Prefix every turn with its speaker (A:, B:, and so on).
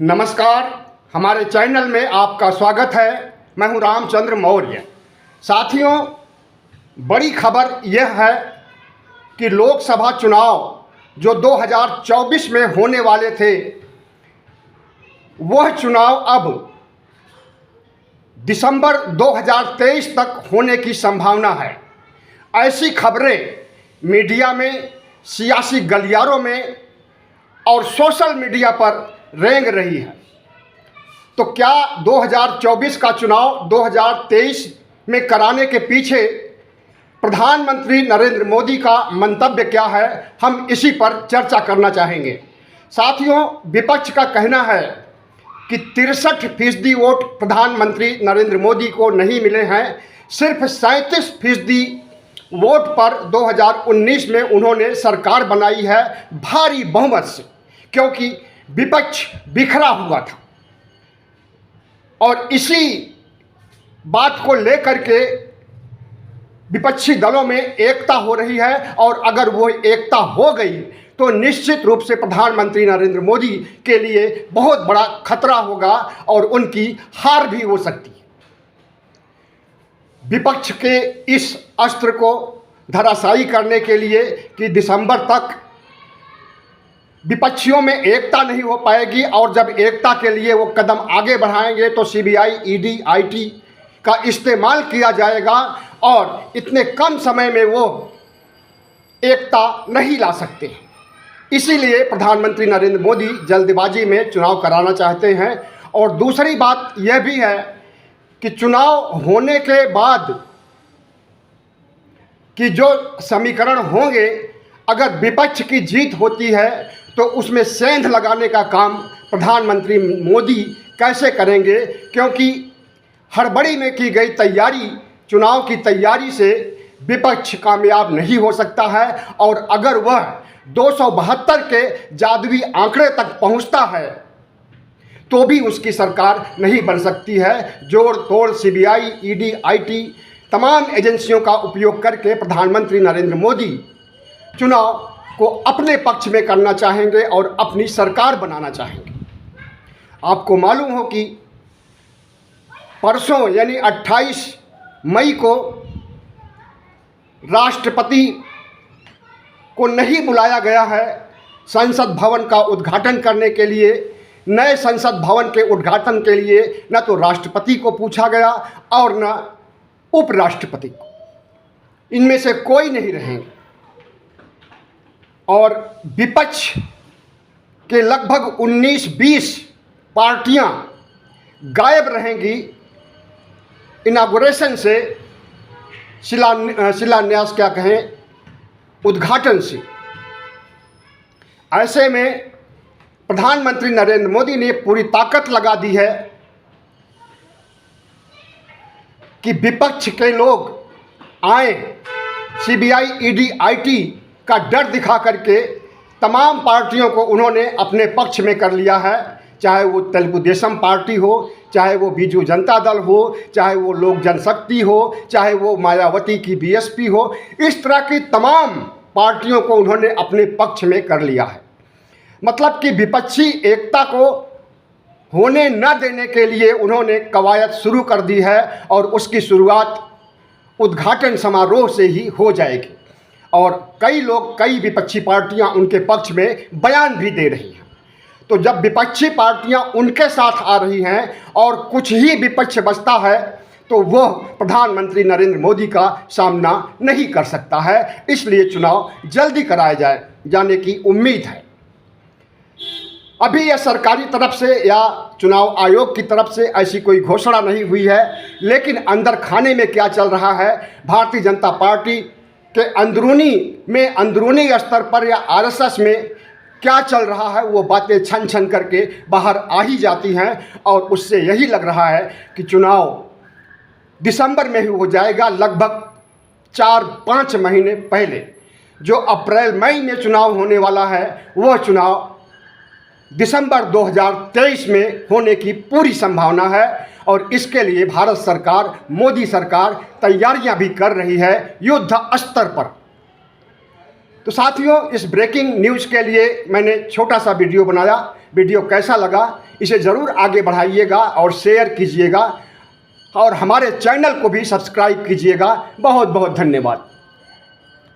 A: नमस्कार, हमारे चैनल में आपका स्वागत है। मैं हूं रामचंद्र मौर्य। साथियों, बड़ी खबर यह है कि लोकसभा चुनाव जो 2024 में होने वाले थे, वह चुनाव अब दिसंबर 2023 तक होने की संभावना है। ऐसी खबरें मीडिया में, सियासी गलियारों में और सोशल मीडिया पर रेंग रही है। तो क्या 2024 का चुनाव 2023 में कराने के पीछे प्रधानमंत्री नरेंद्र मोदी का मंतव्य क्या है, हम इसी पर चर्चा करना चाहेंगे। साथियों, विपक्ष का कहना है कि 63% वोट प्रधानमंत्री नरेंद्र मोदी को नहीं मिले हैं। सिर्फ 37% वोट पर 2019 में उन्होंने सरकार बनाई है भारी बहुमत से, क्योंकि विपक्ष बिखरा हुआ था। और इसी बात को लेकर के विपक्षी दलों में एकता हो रही है, और अगर वो एकता हो गई तो निश्चित रूप से प्रधानमंत्री नरेंद्र मोदी के लिए बहुत बड़ा खतरा होगा और उनकी हार भी हो सकती है। विपक्ष के इस अस्त्र को धराशायी करने के लिए कि दिसंबर तक विपक्षियों में एकता नहीं हो पाएगी, और जब एकता के लिए वो कदम आगे बढ़ाएंगे तो सीबीआई, ईडी, आईटी का इस्तेमाल किया जाएगा और इतने कम समय में वो एकता नहीं ला सकते। इसीलिए प्रधानमंत्री नरेंद्र मोदी जल्दबाजी में चुनाव कराना चाहते हैं। और दूसरी बात यह भी है कि चुनाव होने के बाद कि जो समीकरण होंगे, अगर विपक्ष की जीत होती है तो उसमें सेंध लगाने का काम प्रधानमंत्री मोदी कैसे करेंगे, क्योंकि हड़बड़ी में की गई तैयारी, चुनाव की तैयारी से विपक्ष कामयाब नहीं हो सकता है। और अगर वह 272 के जादुई आंकड़े तक पहुंचता है तो भी उसकी सरकार नहीं बन सकती है। जोड़ तोड़ सीबीआई, ईडी, आईटी तमाम एजेंसियों का उपयोग करके प्रधानमंत्री नरेंद्र मोदी चुनाव को अपने पक्ष में करना चाहेंगे और अपनी सरकार बनाना चाहेंगे। आपको मालूम हो कि परसों यानी 28 मई को राष्ट्रपति को नहीं बुलाया गया है संसद भवन का उद्घाटन करने के लिए। नए संसद भवन के उद्घाटन के लिए न तो राष्ट्रपति को पूछा गया और न उपराष्ट्रपति को, इनमें से कोई नहीं रहेंगे। और विपक्ष के लगभग 19-20 पार्टियां गायब रहेंगी इनागुरेशन से, शिलान्यास क्या कहें, उद्घाटन से। ऐसे में प्रधानमंत्री नरेंद्र मोदी ने पूरी ताकत लगा दी है कि विपक्ष के लोग आए, सीबीआई, ईडी, आईटी का डर दिखा करके तमाम पार्टियों को उन्होंने अपने पक्ष में कर लिया है। चाहे वो तेलुगु देशम पार्टी हो, चाहे वो बीजू जनता दल हो, चाहे वो लोक जनशक्ति हो, चाहे वो मायावती की बीएसपी हो, इस तरह की तमाम पार्टियों को उन्होंने अपने पक्ष में कर लिया है। मतलब कि विपक्षी एकता को होने न देने के लिए उन्होंने कवायद शुरू कर दी है, और उसकी शुरुआत उद्घाटन समारोह से ही हो जाएगी। और कई लोग, कई विपक्षी पार्टियां उनके पक्ष में बयान भी दे रही हैं। तो जब विपक्षी पार्टियां उनके साथ आ रही हैं और कुछ ही विपक्ष बचता है, तो वह प्रधानमंत्री नरेंद्र मोदी का सामना नहीं कर सकता है। इसलिए चुनाव जल्दी कराए जाने की उम्मीद है। अभी यह सरकारी तरफ से या चुनाव आयोग की तरफ से ऐसी कोई घोषणा नहीं हुई है, लेकिन अंदर खाने में क्या चल रहा है, भारतीय जनता पार्टी के अंदरूनी स्तर पर या आरएसएस में क्या चल रहा है, वो बातें छन छन करके बाहर आ ही जाती हैं। और उससे यही लग रहा है कि चुनाव दिसंबर में ही हो जाएगा। लगभग 4-5 महीने पहले जो अप्रैल मई में चुनाव होने वाला है, वह चुनाव दिसंबर 2023 में होने की पूरी संभावना है। और इसके लिए भारत सरकार, मोदी सरकार तैयारियां भी कर रही है युद्ध स्तर पर। तो साथियों, इस ब्रेकिंग न्यूज़ के लिए मैंने छोटा सा वीडियो बनाया। वीडियो कैसा लगा इसे ज़रूर आगे बढ़ाइएगा और शेयर कीजिएगा और हमारे चैनल को भी सब्सक्राइब कीजिएगा। बहुत बहुत धन्यवाद।